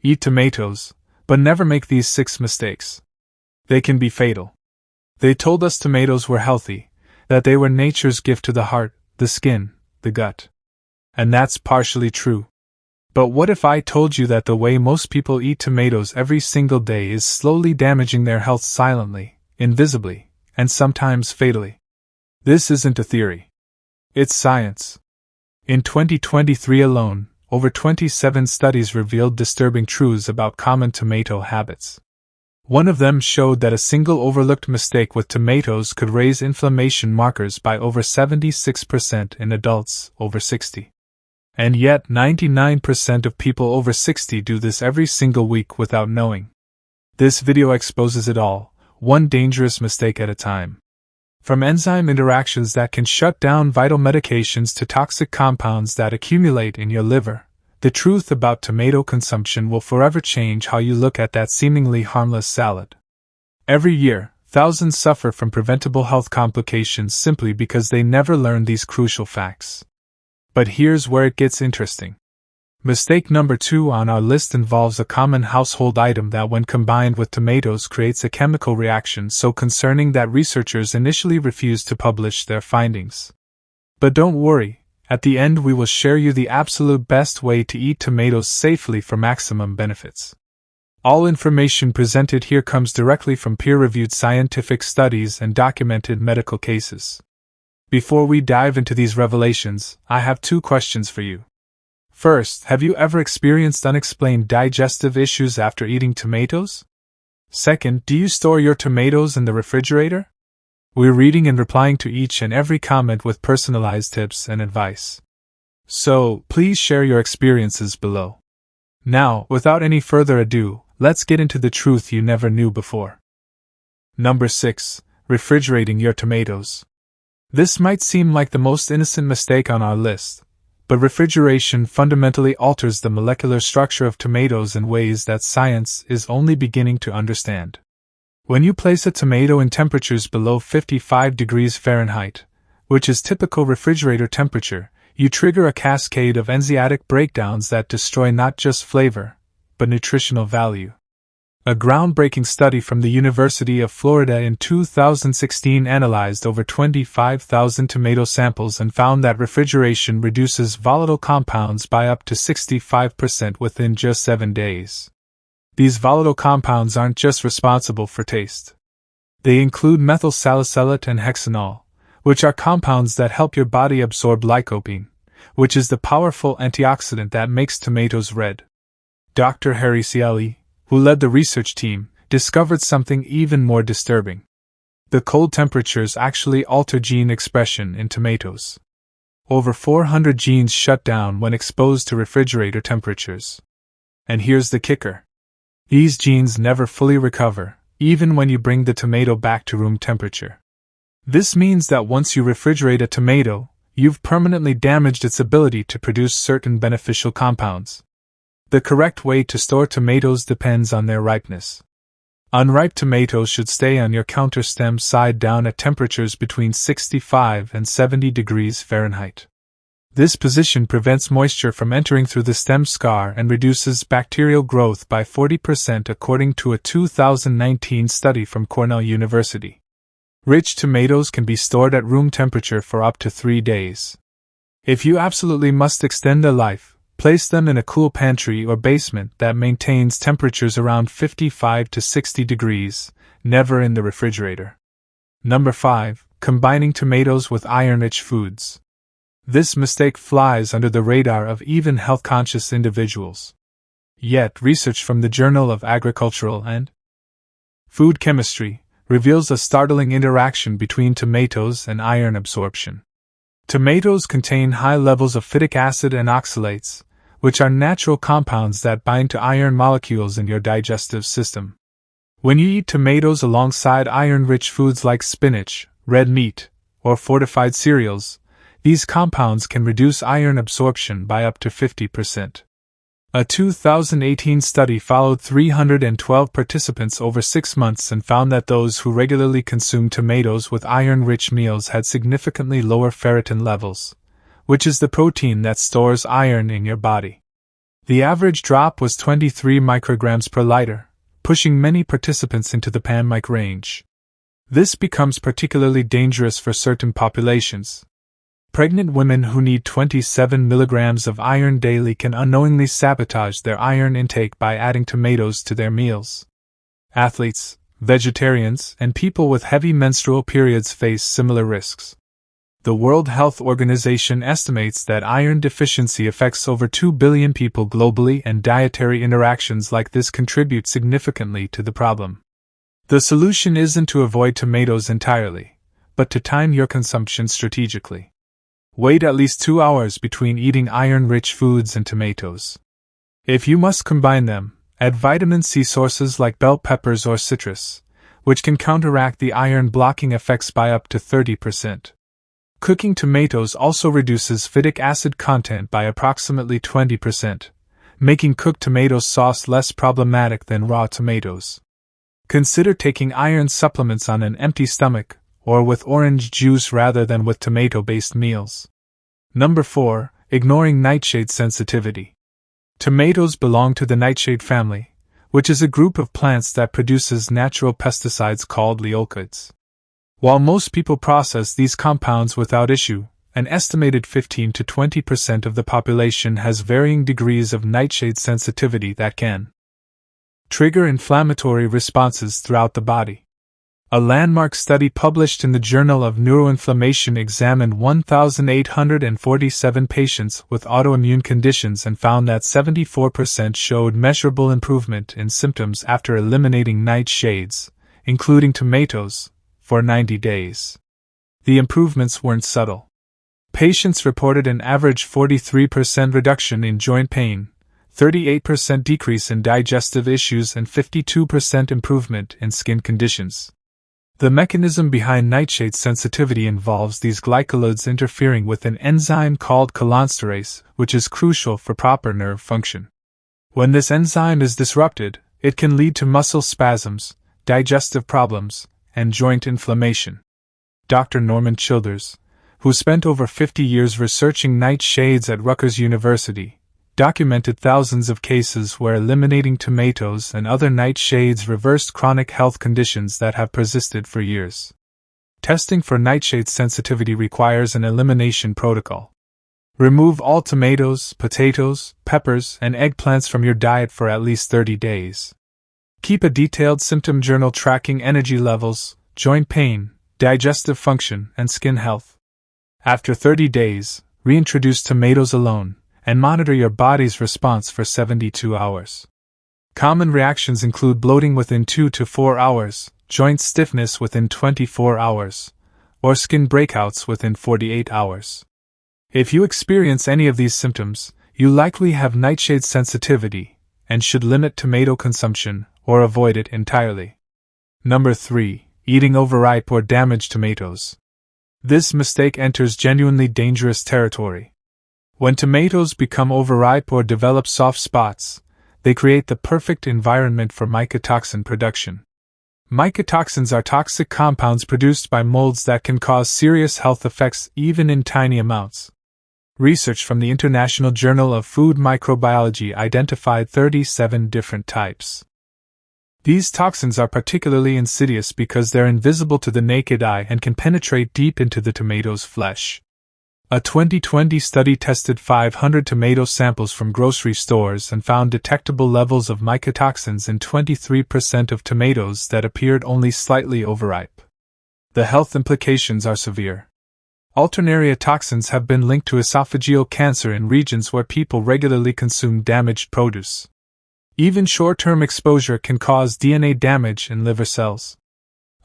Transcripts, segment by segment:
Eat tomatoes, but never make these 6 mistakes. They can be fatal. They told us tomatoes were healthy, that they were nature's gift to the heart, the skin, the gut. And that's partially true. But what if I told you that the way most people eat tomatoes every single day is slowly damaging their health silently, invisibly, and sometimes fatally? This isn't a theory. It's science. In 2023 alone, over 27 studies revealed disturbing truths about common tomato habits. One of them showed that a single overlooked mistake with tomatoes could raise inflammation markers by over 76% in adults over 60. And yet 99% of people over 60 do this every single week without knowing. This video exposes it all, one dangerous mistake at a time. From enzyme interactions that can shut down vital medications to toxic compounds that accumulate in your liver, the truth about tomato consumption will forever change how you look at that seemingly harmless salad. Every year, thousands suffer from preventable health complications simply because they never learned these crucial facts. But here's where it gets interesting. Mistake number 2 on our list involves a common household item that, when combined with tomatoes, creates a chemical reaction so concerning that researchers initially refused to publish their findings. But don't worry, at the end we will share you the absolute best way to eat tomatoes safely for maximum benefits. All information presented here comes directly from peer-reviewed scientific studies and documented medical cases. Before we dive into these revelations, I have 2 questions for you. First, have you ever experienced unexplained digestive issues after eating tomatoes? Second, do you store your tomatoes in the refrigerator? We're reading and replying to each and every comment with personalized tips and advice. So, please share your experiences below. Now, without any further ado, let's get into the truth you never knew before. Number 6. Refrigerating your tomatoes. This might seem like the most innocent mistake on our list, but refrigeration fundamentally alters the molecular structure of tomatoes in ways that science is only beginning to understand. When you place a tomato in temperatures below 55 degrees Fahrenheit, which is typical refrigerator temperature, you trigger a cascade of enzymatic breakdowns that destroy not just flavor, but nutritional value. A groundbreaking study from the University of Florida in 2016 analyzed over 25,000 tomato samples and found that refrigeration reduces volatile compounds by up to 65% within just 7 days. These volatile compounds aren't just responsible for taste. They include methyl salicylate and hexanol, which are compounds that help your body absorb lycopene, which is the powerful antioxidant that makes tomatoes red. Dr. Harry Cieli, who led the research team, discovered something even more disturbing. The cold temperatures actually alter gene expression in tomatoes. Over 400 genes shut down when exposed to refrigerator temperatures. And here's the kicker. These genes never fully recover, even when you bring the tomato back to room temperature. This means that once you refrigerate a tomato, you've permanently damaged its ability to produce certain beneficial compounds. The correct way to store tomatoes depends on their ripeness. Unripe tomatoes should stay on your counter stem side down at temperatures between 65 and 70 degrees Fahrenheit. This position prevents moisture from entering through the stem scar and reduces bacterial growth by 40% according to a 2019 study from Cornell University. Rich tomatoes can be stored at room temperature for up to 3 days. If you absolutely must extend their life, place them in a cool pantry or basement that maintains temperatures around 55 to 60 degrees, never in the refrigerator. Number 5. Combining tomatoes with iron-rich foods. This mistake flies under the radar of even health-conscious individuals. Yet, research from the Journal of Agricultural and Food Chemistry reveals a startling interaction between tomatoes and iron absorption. Tomatoes contain high levels of phytic acid and oxalates, which are natural compounds that bind to iron molecules in your digestive system. When you eat tomatoes alongside iron-rich foods like spinach, red meat, or fortified cereals, these compounds can reduce iron absorption by up to 50%. A 2018 study followed 312 participants over 6 months and found that those who regularly consumed tomatoes with iron-rich meals had significantly lower ferritin levels, which is the protein that stores iron in your body. The average drop was 23 micrograms per liter, pushing many participants into the pan-mic range. This becomes particularly dangerous for certain populations. Pregnant women who need 27 milligrams of iron daily can unknowingly sabotage their iron intake by adding tomatoes to their meals. Athletes, vegetarians, and people with heavy menstrual periods face similar risks. The World Health Organization estimates that iron deficiency affects over 2 billion people globally, and dietary interactions like this contribute significantly to the problem. The solution isn't to avoid tomatoes entirely, but to time your consumption strategically. Wait at least 2 hours between eating iron-rich foods and tomatoes. If you must combine them, add vitamin C sources like bell peppers or citrus, which can counteract the iron-blocking effects by up to 30%. Cooking tomatoes also reduces phytic acid content by approximately 20%, making cooked tomato sauce less problematic than raw tomatoes. Consider taking iron supplements on an empty stomach, or with orange juice rather than with tomato-based meals. Number 4. Ignoring nightshade sensitivity. Tomatoes belong to the nightshade family, which is a group of plants that produces natural pesticides called liolcoids. While most people process these compounds without issue, an estimated 15 to 20% of the population has varying degrees of nightshade sensitivity that can trigger inflammatory responses throughout the body. A landmark study published in the Journal of Neuroinflammation examined 1,847 patients with autoimmune conditions and found that 74% showed measurable improvement in symptoms after eliminating nightshades, including tomatoes, for 90 days. The improvements weren't subtle. Patients reported an average 43% reduction in joint pain, 38% decrease in digestive issues, and 52% improvement in skin conditions. The mechanism behind nightshade sensitivity involves these glycolides interfering with an enzyme called cholinesterase, which is crucial for proper nerve function. When this enzyme is disrupted, it can lead to muscle spasms, digestive problems, and joint inflammation. Dr. Norman Childers, who spent over 50 years researching nightshades at Rutgers University, documented thousands of cases where eliminating tomatoes and other nightshades reversed chronic health conditions that have persisted for years. Testing for nightshade sensitivity requires an elimination protocol. Remove all tomatoes, potatoes, peppers, and eggplants from your diet for at least 30 days. Keep a detailed symptom journal tracking energy levels, joint pain, digestive function, and skin health. After 30 days, reintroduce tomatoes alone, and monitor your body's response for 72 hours. Common reactions include bloating within 2 to 4 hours, joint stiffness within 24 hours, or skin breakouts within 48 hours. If you experience any of these symptoms, you likely have nightshade sensitivity and should limit tomato consumption or avoid it entirely. Number 3. Eating overripe or damaged tomatoes. This mistake enters genuinely dangerous territory. When tomatoes become overripe or develop soft spots, they create the perfect environment for mycotoxin production. Mycotoxins are toxic compounds produced by molds that can cause serious health effects even in tiny amounts. Research from the International Journal of Food Microbiology identified 37 different types. These toxins are particularly insidious because they're invisible to the naked eye and can penetrate deep into the tomato's flesh. A 2020 study tested 500 tomato samples from grocery stores and found detectable levels of mycotoxins in 23% of tomatoes that appeared only slightly overripe. The health implications are severe. Alternaria toxins have been linked to esophageal cancer in regions where people regularly consume damaged produce. Even short-term exposure can cause DNA damage in liver cells.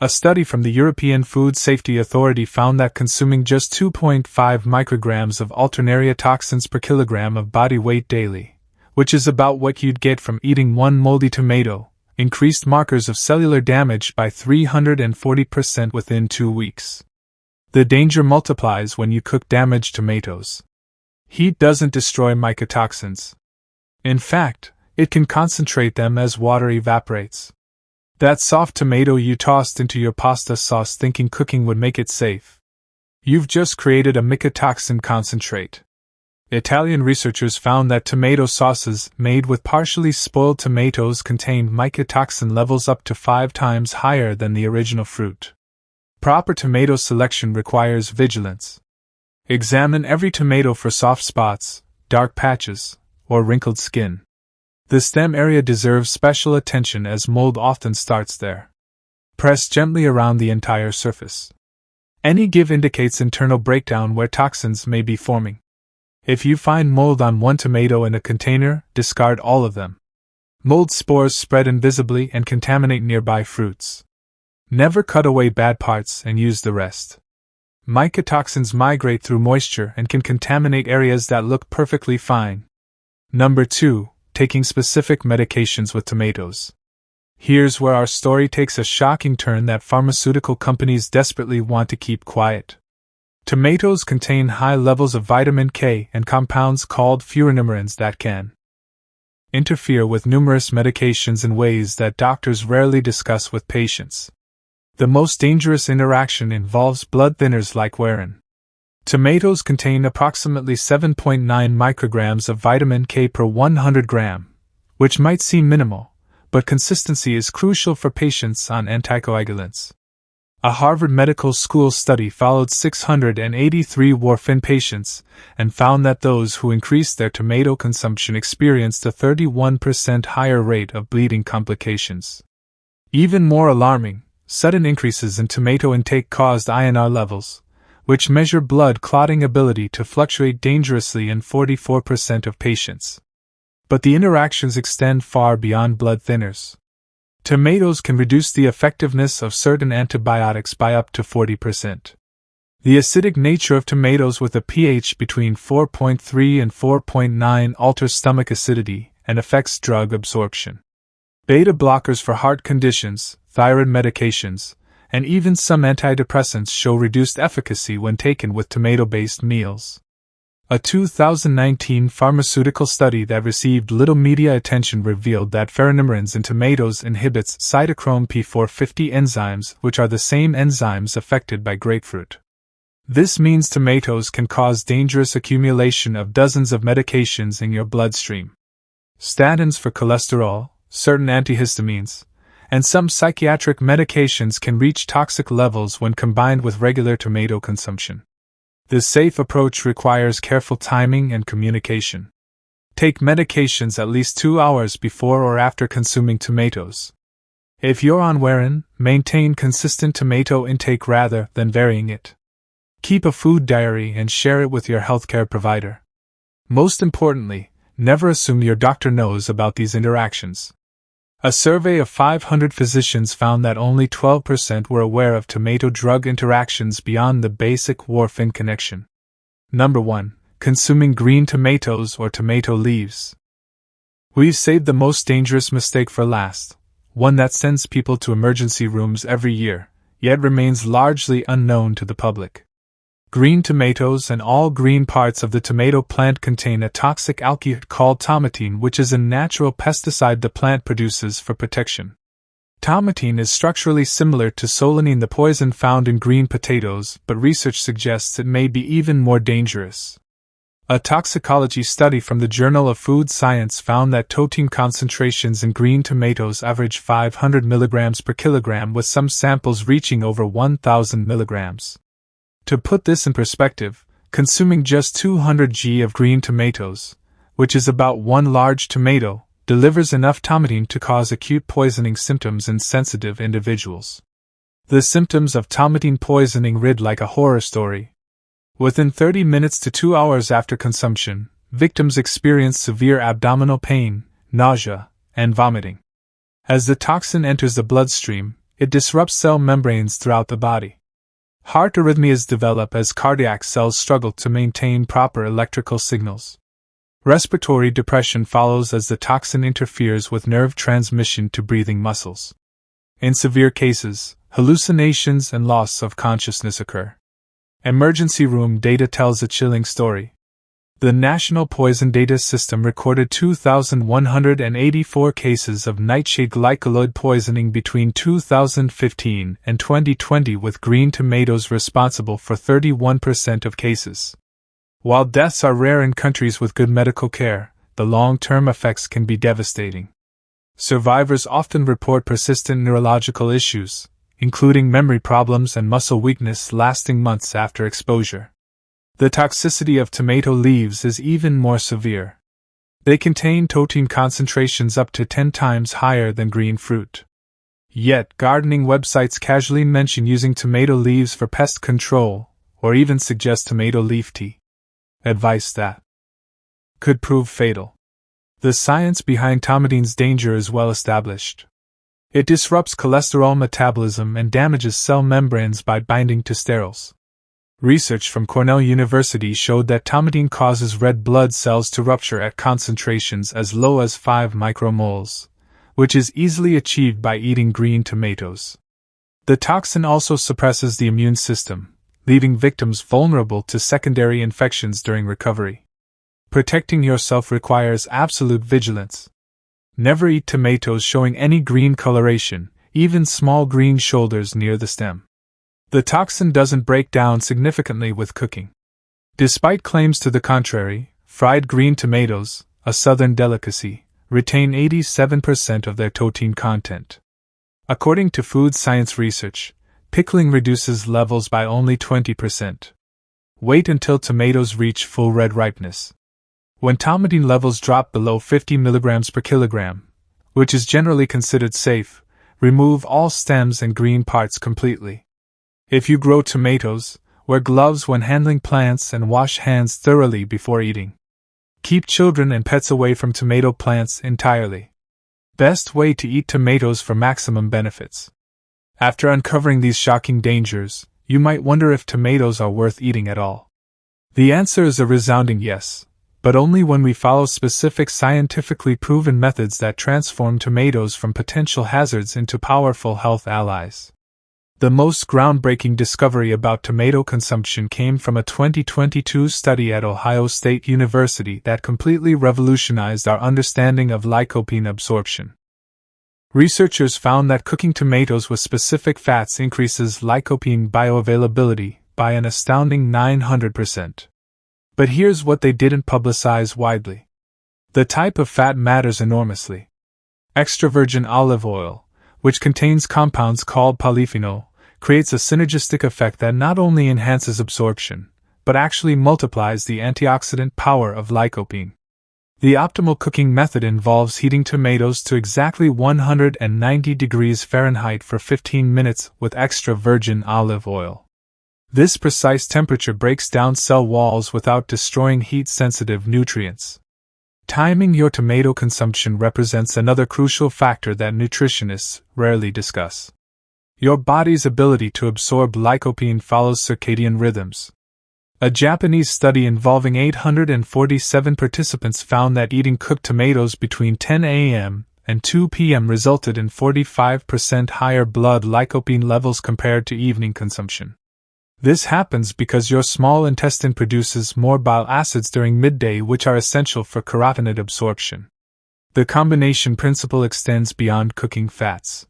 A study from the European Food Safety Authority found that consuming just 2.5 micrograms of Alternaria toxins per kilogram of body weight daily, which is about what you'd get from eating one moldy tomato, increased markers of cellular damage by 340% within 2 weeks. The danger multiplies when you cook damaged tomatoes. Heat doesn't destroy mycotoxins. In fact, it can concentrate them as water evaporates. That soft tomato you tossed into your pasta sauce thinking cooking would make it safe. You've just created a mycotoxin concentrate. Italian researchers found that tomato sauces made with partially spoiled tomatoes contained mycotoxin levels up to 5 times higher than the original fruit. Proper tomato selection requires vigilance. Examine every tomato for soft spots, dark patches, or wrinkled skin. The stem area deserves special attention as mold often starts there. Press gently around the entire surface. Any give indicates internal breakdown where toxins may be forming. If you find mold on one tomato in a container, discard all of them. Mold spores spread invisibly and contaminate nearby fruits. Never cut away bad parts and use the rest. Mycotoxins migrate through moisture and can contaminate areas that look perfectly fine. Number 2. Taking specific medications with tomatoes. Here's where our story takes a shocking turn that pharmaceutical companies desperately want to keep quiet. Tomatoes contain high levels of vitamin K and compounds called furanimurins that can interfere with numerous medications in ways that doctors rarely discuss with patients. The most dangerous interaction involves blood thinners like Werin. Tomatoes contain approximately 7.9 micrograms of vitamin K per 100 gram, which might seem minimal, but consistency is crucial for patients on anticoagulants. A Harvard Medical School study followed 683 warfarin patients and found that those who increased their tomato consumption experienced a 31% higher rate of bleeding complications. Even more alarming, sudden increases in tomato intake caused INR levels, which measure blood clotting ability, to fluctuate dangerously in 44% of patients. But the interactions extend far beyond blood thinners. Tomatoes can reduce the effectiveness of certain antibiotics by up to 40%. The acidic nature of tomatoes with a pH between 4.3 and 4.9 alters stomach acidity and affects drug absorption. Beta blockers for heart conditions, thyroid medications, and even some antidepressants show reduced efficacy when taken with tomato-based meals. A 2019 pharmaceutical study that received little media attention revealed that furanimurins in tomatoes inhibits cytochrome P450 enzymes, which are the same enzymes affected by grapefruit. This means tomatoes can cause dangerous accumulation of dozens of medications in your bloodstream. Statins for cholesterol, certain antihistamines, and some psychiatric medications can reach toxic levels when combined with regular tomato consumption. This safe approach requires careful timing and communication. Take medications at least 2 hours before or after consuming tomatoes. If you're on Werin, maintain consistent tomato intake rather than varying it. Keep a food diary and share it with your healthcare provider. Most importantly, never assume your doctor knows about these interactions. A survey of 500 physicians found that only 12% were aware of tomato-drug interactions beyond the basic warfarin connection. Number 1. Consuming green tomatoes or tomato leaves. We've saved the most dangerous mistake for last, one that sends people to emergency rooms every year, yet remains largely unknown to the public. Green tomatoes and all green parts of the tomato plant contain a toxic alkaloid called tomatine, which is a natural pesticide the plant produces for protection. Tomatine is structurally similar to solanine, the poison found in green potatoes, but research suggests it may be even more dangerous. A toxicology study from the Journal of Food Science found that tomatine concentrations in green tomatoes average 500 mg per kilogram, with some samples reaching over 1,000 mg. To put this in perspective, consuming just 200 g of green tomatoes, which is about one large tomato, delivers enough tomatine to cause acute poisoning symptoms in sensitive individuals. The symptoms of tomatine poisoning read like a horror story. Within 30 minutes to 2 hours after consumption, victims experience severe abdominal pain, nausea, and vomiting. As the toxin enters the bloodstream, it disrupts cell membranes throughout the body. Heart arrhythmias develop as cardiac cells struggle to maintain proper electrical signals. Respiratory depression follows as the toxin interferes with nerve transmission to breathing muscles. In severe cases, hallucinations and loss of consciousness occur. Emergency room data tells a chilling story. The National Poison Data System recorded 2,184 cases of nightshade glycoloid poisoning between 2015 and 2020, with green tomatoes responsible for 31% of cases. While deaths are rare in countries with good medical care, the long-term effects can be devastating. Survivors often report persistent neurological issues, including memory problems and muscle weakness lasting months after exposure. The toxicity of tomato leaves is even more severe. They contain toxin concentrations up to 10 times higher than green fruit. Yet, gardening websites casually mention using tomato leaves for pest control, or even suggest tomato leaf tea. Advice that could prove fatal. The science behind tomatine's danger is well established. It disrupts cholesterol metabolism and damages cell membranes by binding to sterols. Research from Cornell University showed that tomatine causes red blood cells to rupture at concentrations as low as 5 micromoles, which is easily achieved by eating green tomatoes. The toxin also suppresses the immune system, leaving victims vulnerable to secondary infections during recovery. Protecting yourself requires absolute vigilance. Never eat tomatoes showing any green coloration, even small green shoulders near the stem. The toxin doesn't break down significantly with cooking. Despite claims to the contrary, fried green tomatoes, a southern delicacy, retain 87% of their toxin content. According to food science research, pickling reduces levels by only 20%. Wait until tomatoes reach full red ripeness. When tomatine levels drop below 50 mg per kilogram, which is generally considered safe, remove all stems and green parts completely. If you grow tomatoes, wear gloves when handling plants and wash hands thoroughly before eating. Keep children and pets away from tomato plants entirely. Best way to eat tomatoes for maximum benefits. After uncovering these shocking dangers, you might wonder if tomatoes are worth eating at all. The answer is a resounding yes, but only when we follow specific scientifically proven methods that transform tomatoes from potential hazards into powerful health allies. The most groundbreaking discovery about tomato consumption came from a 2022 study at Ohio State University that completely revolutionized our understanding of lycopene absorption. Researchers found that cooking tomatoes with specific fats increases lycopene bioavailability by an astounding 900%. But here's what they didn't publicize widely. The type of fat matters enormously. Extra virgin olive oil, which contains compounds called polyphenol, creates a synergistic effect that not only enhances absorption, but actually multiplies the antioxidant power of lycopene. The optimal cooking method involves heating tomatoes to exactly 190 degrees Fahrenheit for 15 minutes with extra virgin olive oil. This precise temperature breaks down cell walls without destroying heat-sensitive nutrients. Timing your tomato consumption represents another crucial factor that nutritionists rarely discuss. Your body's ability to absorb lycopene follows circadian rhythms. A Japanese study involving 847 participants found that eating cooked tomatoes between 10 a.m. and 2 p.m. resulted in 45% higher blood lycopene levels compared to evening consumption. This happens because your small intestine produces more bile acids during midday, which are essential for carotenoid absorption. The combination principle extends beyond cooking fats.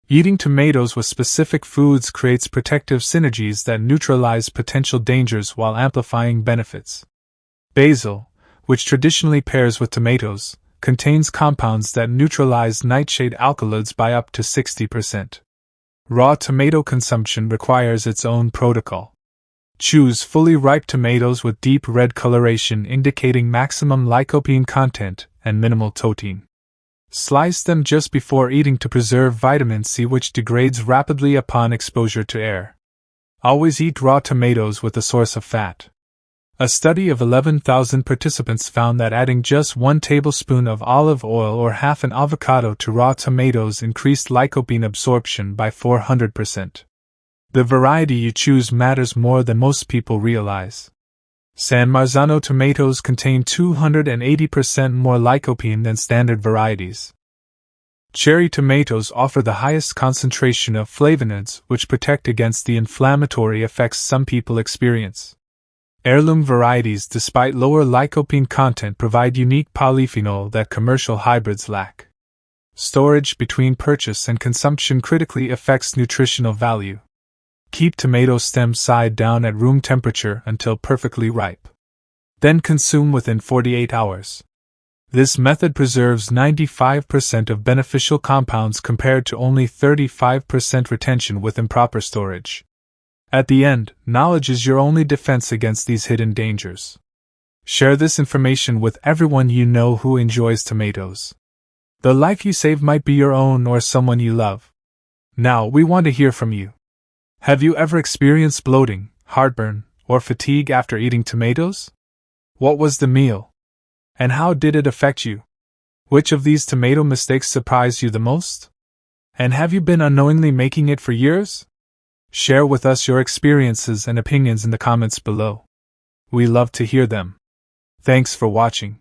Eating tomatoes with specific foods creates protective synergies that neutralize potential dangers while amplifying benefits. Basil, which traditionally pairs with tomatoes, contains compounds that neutralize nightshade alkaloids by up to 60%. Raw tomato consumption requires its own protocol. Choose fully ripe tomatoes with deep red coloration indicating maximum lycopene content and minimal toxin. Slice them just before eating to preserve vitamin C, which degrades rapidly upon exposure to air. Always eat raw tomatoes with a source of fat. A study of 11,000 participants found that adding just 1 tablespoon of olive oil or half an avocado to raw tomatoes increased lycopene absorption by 400%. The variety you choose matters more than most people realize. San Marzano tomatoes contain 280% more lycopene than standard varieties. Cherry tomatoes offer the highest concentration of flavonoids, which protect against the inflammatory effects some people experience. Heirloom varieties, despite lower lycopene content, provide unique polyphenol that commercial hybrids lack. Storage between purchase and consumption critically affects nutritional value. Keep tomato stems side down at room temperature until perfectly ripe. Then consume within 48 hours. This method preserves 95% of beneficial compounds compared to only 35% retention with improper storage. At the end, knowledge is your only defense against these hidden dangers. Share this information with everyone you know who enjoys tomatoes. The life you save might be your own or someone you love. Now, we want to hear from you. Have you ever experienced bloating, heartburn, or fatigue after eating tomatoes? What was the meal? And how did it affect you? Which of these tomato mistakes surprised you the most? And have you been unknowingly making it for years? Share with us your experiences and opinions in the comments below. We love to hear them. Thanks for watching.